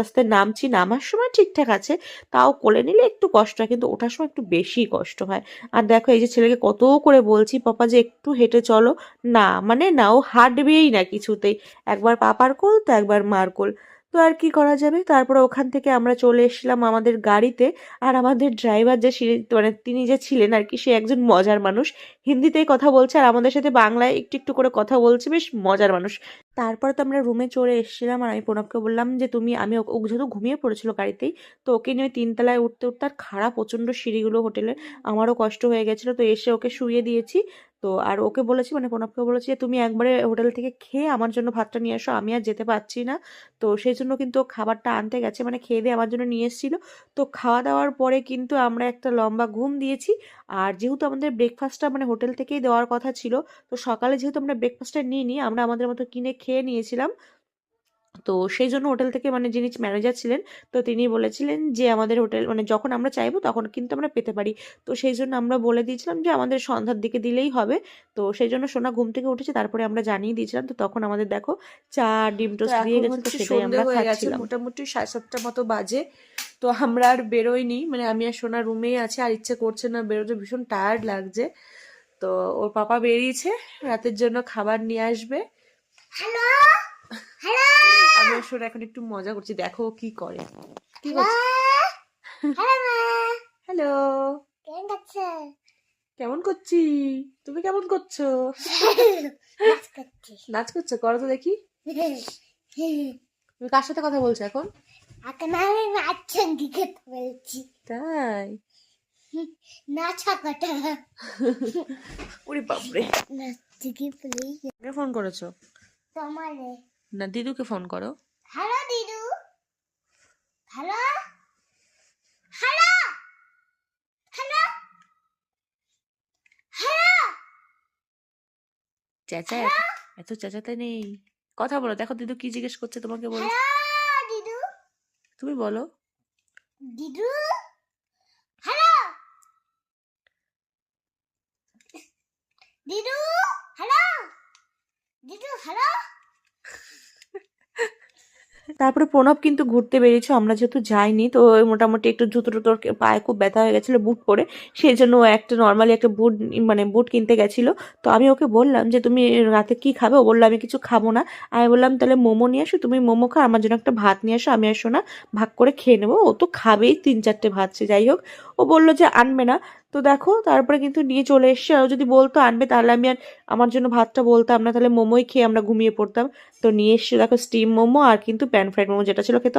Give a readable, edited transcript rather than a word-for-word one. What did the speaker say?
আস্তে আস্তে নামছি, নামার সময় ঠিকঠাক আছে, তাও কোলে নিলে একটু কষ্ট হয়, কিন্তু ওঠার সময় একটু বেশি কষ্ট হয়। আর দেখো এই যে ছেলেকে কত করে বলছি পাপা যে একটু হেঁটে চলো, না মানে না, ও হাঁটবেই না কিছুতেই, একবার পাপার কোল তো একবার মার কোল। তো আর কি করা যাবে, তারপরে ওখান থেকে আমরা চলে এসেছিলাম আমাদের গাড়িতে। আর আমাদের ড্রাইভার যে মানে তিনি যে ছিলেন আর কি, সে একজন মজার মানুষ, হিন্দিতেই কথা বলছে আর আমাদের সাথে বাংলায় একটু একটু করে কথা বলছে, বেশ মজার মানুষ। তারপরে তো আমরা রুমে চলে এসেছিলাম আর আমি প্রণবকে বললাম যে তুমি, আমি ও যেহেতু ঘুমিয়ে পড়েছিল গাড়িতেই, তো ওকে নিয়ে তিনতলায় উঠতে উঠতে আর খারাপ প্রচণ্ড সিঁড়িগুলো হোটেলে, আমারও কষ্ট হয়ে গেছিলো, তো এসে ওকে শুইয়ে দিয়েছি। তো আর ওকে বলেছি, মানে প্রণবকে বলেছি যে তুমি একবারে হোটেল থেকে খেয়ে আমার জন্য ভাতটা নিয়ে এসো, আমি আর যেতে পারছি না। তো সেই জন্য কিন্তু ও খাবারটা আনতে গেছে, মানে খেয়ে দিয়ে আমার জন্য নিয়ে এসেছিলো। তো খাওয়া দাওয়ার পরে কিন্তু আমরা একটা লম্বা ঘুম দিয়েছি। আর যেহেতু আমাদের ব্রেকফাস্টটা মানে হোটেল থেকেই দেওয়ার কথা ছিল, তো সকালে যেহেতু আমরা ব্রেকফাস্টটা নিইনি, আমরা আমাদের মতো কিনে খেয়ে নিয়েছিলাম। তো সেই জন্য হোটেল থেকে মানে যিনি ম্যানেজার ছিলেন, তো তিনি বলেছিলেন যে আমাদের হোটেল মানে যখন আমরা চাইবো তখন কিন্তু আমরা পেতে পারি। তো সেই জন্য আমরা বলে দিয়েছিলাম যে আমাদের সন্ধ্যার দিকে দিলেই হবে। তো সেই জন্য সোনা ঘুম থেকে উঠেছে, তারপরে আমরা জানিয়ে দিয়েছিলাম। তো তখন আমাদের দেখো চা ডিম তো টোস্ট দিয়ে এখন গেছে, তো হচ্ছে সেটাই সন্ধে আমরা হয়ে গেছে, খাচ্ছিলাম। মোটামুটি 7:30 মতো বাজে। তো আমরা আর বেরোইনি, মানে আমি আর সোনা রুমেই আছি, আর ইচ্ছে করছে না বেরোতে, ভীষণ টায়ার্ড লাগছে। তো ওর পাপা বেরিয়েছে রাতের জন্য খাবার নিয়ে আসবে। হ্যালো হ্যালো, আমি আর সোনা এখন একটু মজা করছি, দেখো ও কি করে। কি করছে? হ্যালো, কেমন করছি? তুমি কেমন করছো? নাচ করছো, করো তো দেখি। তুমি কার সাথে কথা বলছো এখন? এখন আমি নাচ সঙ্গীত বলছি। তাই? নাচ কাটা ওরে বাপরে, নাচ থেকে বলেই কে ফোন করেছো? তোমারে। না, দিদুকে ফোন করো। হ্যালো দিদু, হ্যালো হ্যালো হ্যালো হ্যালো চেঁচা, এত চেঁচাতে নেই, কথা বলো। দেখো দিদু কি জিজ্ঞেস করছে তোমাকে, বলো। হ্যালো দিদু, তুমি বলো। দিদু হ্যালো দিদু হ্যালো দিদু হ্যালো। তারপরে প্রণব কিন্তু ঘুরতে বেরিয়েছে, আমরা যেহেতু যাইনি, তো ওই মোটামুটি একটু জুতো টুতোর পায়ে খুব ব্যথা হয়ে গেছিলো বুট পরে, সেই জন্য ও একটা নর্মালি একটা বুট মানে বুট কিনতে গেছিলো। তো আমি ওকে বললাম যে তুমি রাতে কি খাবে, ও বললো আমি কিছু খাবো না। আমি বললাম তাহলে মোমো নিয়ে আসো, তুমি মোমো খাও, আমার জন্য একটা ভাত নিয়ে আসো, আমি আসো না ভাগ করে খেয়ে নেবো। ও তো খাবেই 3-4টে ভাত, সে যাই হোক, ও বললো যে আনবে না। তো দেখো তারপরে কিন্তু নিয়ে চলে এসছে, আর ও যদি বলতো আনবে তাহলে আমি আর আমার জন্য ভাতটা বলতাম না, তাহলে মোমোই খেয়ে আমরা ঘুমিয়ে পড়তাম। তো নিয়ে এসছে দেখো স্টিম মোমো আর কিন্তু প্যান ফ্রাইড মোমো, যেটা ছিল খেতে